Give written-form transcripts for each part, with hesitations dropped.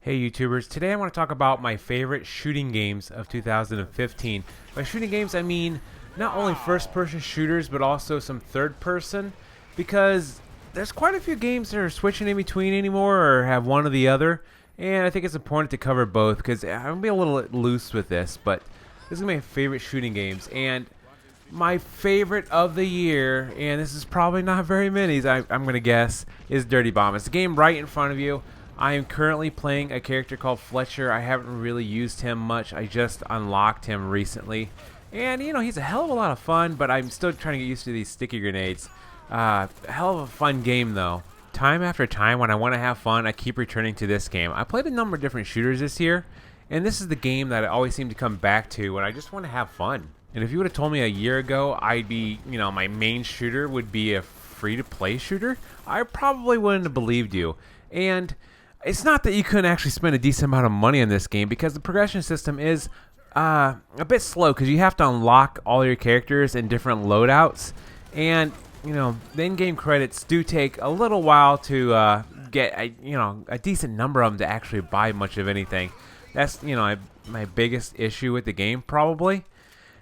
Hey YouTubers, today I want to talk about my favorite shooting games of 2015. By shooting games I mean not only first person shooters but also some third person, because there's quite a few games that are switching in between anymore or have one or the other, and I think it's important to cover both because I'm going to be a little loose with this, but this is going to be my favorite shooting games. And my favorite of the year, and this is probably not very many, I'm going to guess, is Dirty Bomb. It's a game right in front of you. I am currently playing a character called Fletcher. I haven't really used him much. I just unlocked him recently. And, you know, he's a hell of a lot of fun, but I'm still trying to get used to these sticky grenades. Hell of a fun game, though. Time after time, when I want to have fun, I keep returning to this game. I played a number of different shooters this year, and this is the game that I always seem to come back to when I just want to have fun. And if you would have told me a year ago I'd be, my main shooter would be a free-to-play shooter, I probably wouldn't have believed you. And it's not that you couldn't actually spend a decent amount of money on this game, because the progression system is a bit slow because you have to unlock all your characters in different loadouts. And, the in-game credits do take a little while to get, a decent number of them to actually buy much of anything. That's, my biggest issue with the game, probably.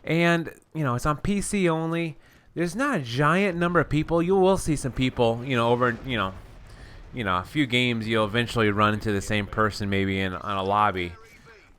And, it's on PC only. There's not a giant number of people. You will see some people, over, a few games you'll eventually run into the same person maybe on a lobby.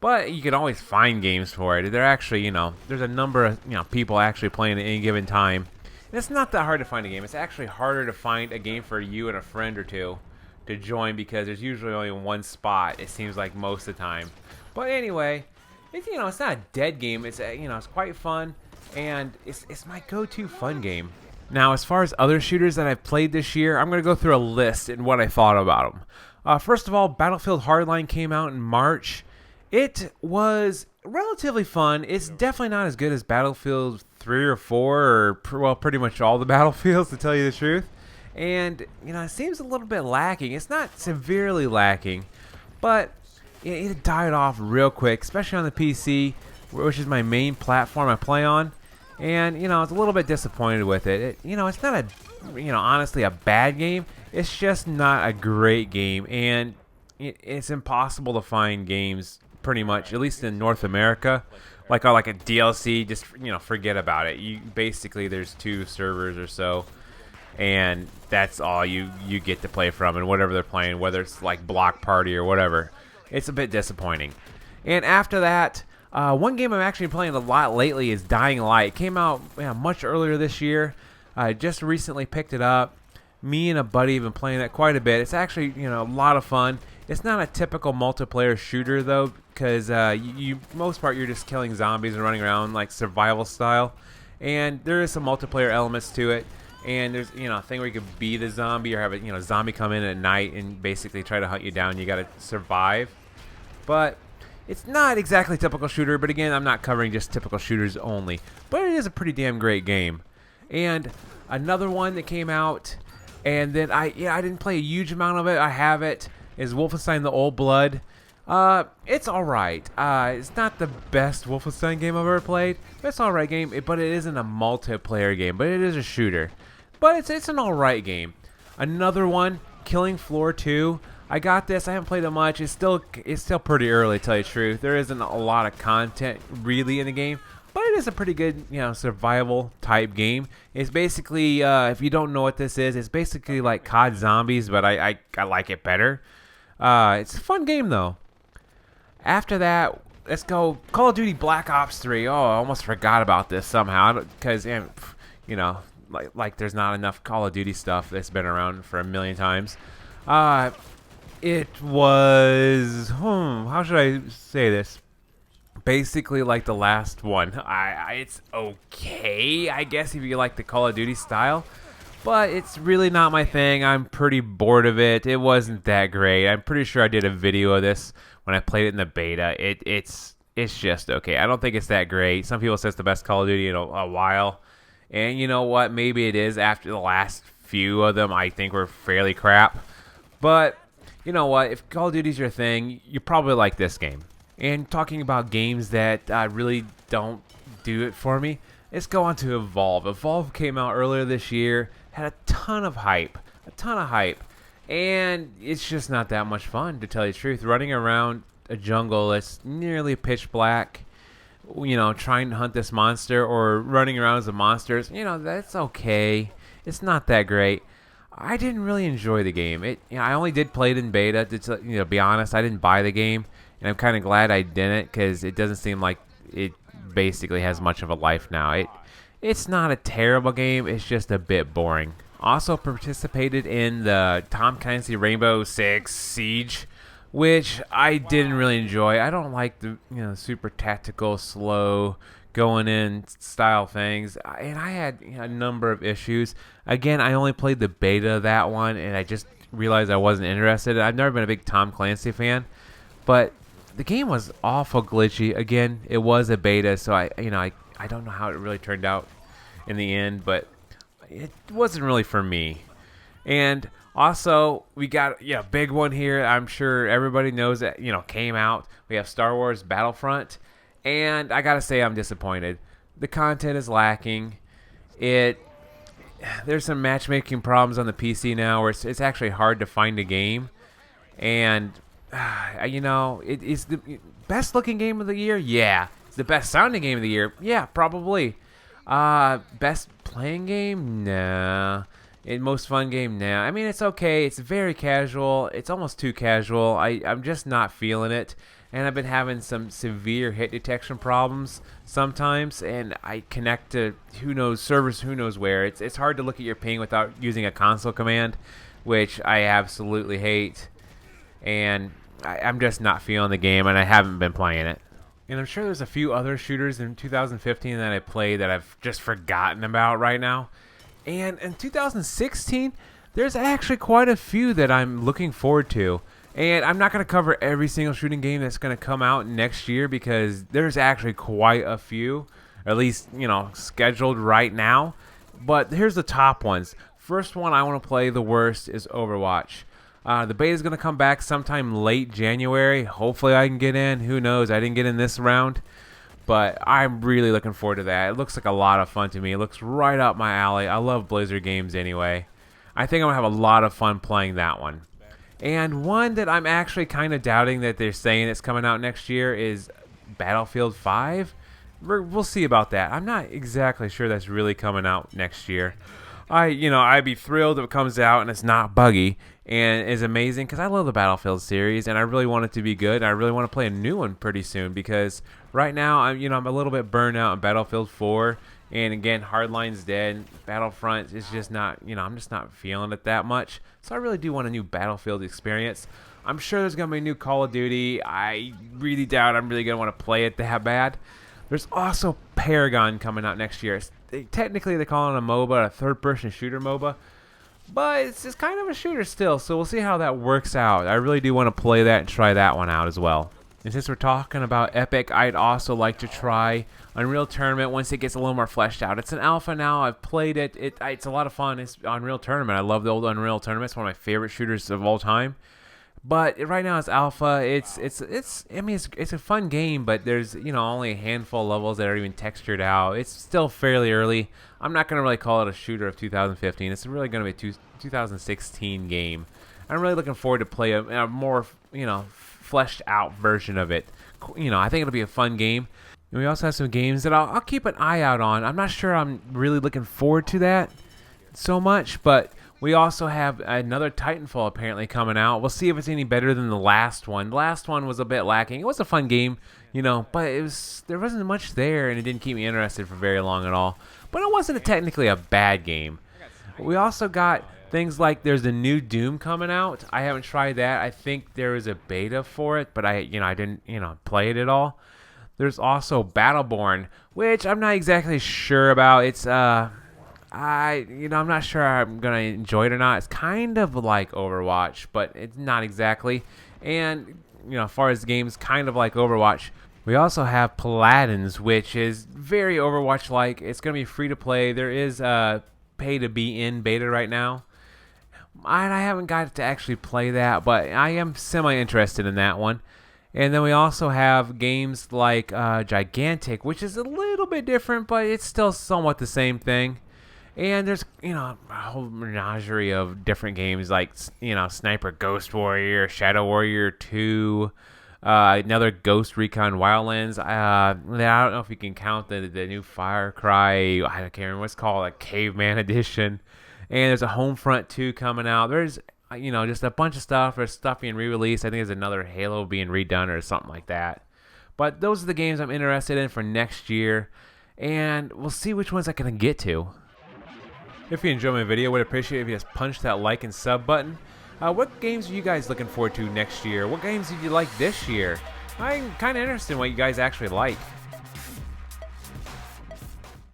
But you can always find games for it. They're actually, there's a number of, people actually playing at any given time. And it's not that hard to find a game. It's actually harder to find a game for you and a friend or two to join, because there's usually only one spot, it seems like, most of the time. But anyway, it's not a dead game. It's it's quite fun, and it's my go-to fun game. Now, as far as other shooters that I've played this year, I'm going to go through a list and what I thought about them. First of all, Battlefield Hardline came out in March. It was relatively fun. It's definitely not as good as Battlefield 3 or 4, or pretty much all the Battlefields, to tell you the truth. And, it seems a little bit lacking. It's not severely lacking, but it died off real quick, especially on the PC, which is my main platform I play on. And, I was a little bit disappointed with it. It's not honestly a bad game. It's just not a great game. And it's impossible to find games, pretty much, at least in North America, like a DLC. Just, forget about it. Basically, there's 2 servers or so, and that's all you get to play from, and whatever they're playing, whether it's like Block Party or whatever. It's a bit disappointing. And after that, one game I'm actually playing a lot lately is Dying Light. It came out much earlier this year. I just recently picked it up. Me and a buddy have been playing that quite a bit. It's actually a lot of fun. It's not a typical multiplayer shooter, though, because most part you're just killing zombies and running around like survival style. And there is some multiplayer elements to it. And there's a thing where you could be the zombie, or have a zombie come in at night and basically try to hunt you down. You got to survive. But it's not exactly a typical shooter, but again, I'm not covering just typical shooters only. But it is a pretty damn great game. And another one that came out, and then I didn't play a huge amount of it. I have it, is Wolfenstein: The Old Blood. It's alright. It's not the best Wolfenstein game I've ever played, but it's an alright game. But it isn't a multiplayer game, but it is a shooter. But it's an alright game. Another one, Killing Floor 2. I got this. I haven't played it much. It's still pretty early, to tell you the truth. There isn't a lot of content really in the game, but it is a pretty good, survival type game. It's basically, if you don't know what this is, it's basically like COD Zombies, but I like it better. It's a fun game though. After that, let's go Call of Duty Black Ops 3. Oh, I almost forgot about this somehow, because like there's not enough Call of Duty stuff that's been around for a million times. It was, how should I say this? Basically like the last one. It's okay, I guess, if you like the Call of Duty style, but it's really not my thing. I'm pretty bored of it. It wasn't that great. I'm pretty sure I did a video of this when I played it in the beta. It's just okay. I don't think it's that great. Some people say it's the best Call of Duty in a while, and you know what? Maybe it is. After the last few of them, I think were fairly crap, but you know what? If Call of Duty's your thing, you probably like this game. And talking about games that really don't do it for me, let's go on to Evolve. Evolve came out earlier this year, had a ton of hype, and it's just not that much fun, to tell you the truth. Running around a jungle that's nearly pitch black, trying to hunt this monster or running around as a monster, that's okay. It's not that great. I didn't really enjoy the game. I only did play it in beta. To be honest, I didn't buy the game, and I'm kind of glad I didn't because it doesn't seem like it basically has much of a life now. It's not a terrible game. It's just a bit boring. Also participated in the Tom Clancy Rainbow Six Siege, which I didn't really enjoy. I don't like the super tactical, slow, going in style things, and I had a number of issues. Again, I only played the beta of that one, and I just realized I wasn't interested. I've never been a big Tom Clancy fan, but the game was awful glitchy. Again, it was a beta, so I don't know how it really turned out in the end, but it wasn't really for me. And also, we got big one here. I'm sure everybody knows that came out. We have Star Wars Battlefront, and I gotta say I'm disappointed. The content is lacking. There's some matchmaking problems on the PC now, where it's actually hard to find a game, and it's the best looking game of the year. Yeah, it's the best sounding game of the year. Yeah, probably. Best playing game? Nah. Most fun game? Nah. I mean, it's okay. It's very casual. It's almost too casual. I'm just not feeling it. And I've been having some severe hit detection problems sometimes. And I connect to servers who knows where. It's hard to look at your ping without using a console command, which I absolutely hate. And I'm just not feeling the game, and I haven't been playing it. And I'm sure there's a few other shooters in 2015 that I played that I've just forgotten about right now. And in 2016, there's actually quite a few that I'm looking forward to. And I'm not going to cover every single shooting game that's going to come out next year because there's actually quite a few, at least, scheduled right now. But here's the top ones. First one I want to play the worst is Overwatch. The beta is going to come back sometime late January. Hopefully I can get in. Who knows? I didn't get in this round. But I'm really looking forward to that. It looks like a lot of fun to me. It looks right up my alley. I love Blizzard games anyway. I think I'm going to have a lot of fun playing that one. And one that I'm actually kind of doubting that they're saying it's coming out next year is Battlefield 5. We'll see about that. I'm not exactly sure that's really coming out next year. I'd be thrilled if it comes out and it's not buggy and is amazing because I love the Battlefield series and I really want it to be good. I really want to play a new one pretty soon because right now I'm a little bit burned out on Battlefield 4, and again Hardline's dead. Battlefront is just not I'm just not feeling it that much. So I really do want a new Battlefield experience. I'm sure there's gonna be a new Call of Duty. I really doubt I'm really gonna want to play it that bad. There's also Paragon coming out next year. Technically, they call it a MOBA, a third-person shooter MOBA, but it's kind of a shooter still, so we'll see how that works out. I really do want to play that and try that one out as well. And since we're talking about Epic, I'd also like to try Unreal Tournament once it gets a little more fleshed out. It's an alpha now. I've played it. It's a lot of fun. It's Unreal Tournament. I love the old Unreal Tournament. It's one of my favorite shooters of all time. But right now it's alpha. It's a fun game, but there's only a handful of levels that are even textured out. It's still fairly early. I'm not gonna really call it a shooter of 2015. It's really gonna be a 2016 game. I'm really looking forward to play a more fleshed out version of it. I think it'll be a fun game. And we also have some games that I'll keep an eye out on. I'm not sure I'm really looking forward to that so much, but we also have another Titanfall apparently coming out. We'll see if it's any better than the last one. The last one was a bit lacking. It was a fun game, but there wasn't much there, and it didn't keep me interested for very long at all. But it wasn't technically a bad game. We also got things like there's a new Doom coming out. I haven't tried that. I think there was a beta for it, but I didn't play it at all. There's also Battleborn, which I'm not exactly sure about. It's I'm not sure I'm gonna enjoy it or not. It's kind of like Overwatch, but it's not exactly. And as far as the games, kind of like Overwatch. We also have Paladins, which is very Overwatch-like. It's gonna be free to play. There is pay to be in beta right now. And I haven't got to actually play that, but I am semi-interested in that one. And then we also have games like Gigantic, which is a little bit different, but it's still somewhat the same thing. And there's, a whole menagerie of different games like, Sniper Ghost Warrior, Shadow Warrior 2, another Ghost Recon Wildlands. I don't know if you can count the new Far Cry. I can't remember what's called, like Caveman Edition. And there's a Homefront 2 coming out. There's, just a bunch of stuff. There's stuff being re-released. I think there's another Halo being redone or something like that. But those are the games I'm interested in for next year. And we'll see which ones I can get to. If you enjoyed my video, I would appreciate it if you just punch that like and sub button. What games are you guys looking forward to next year? What games did you like this year? I'm kind of interested in what you guys actually like.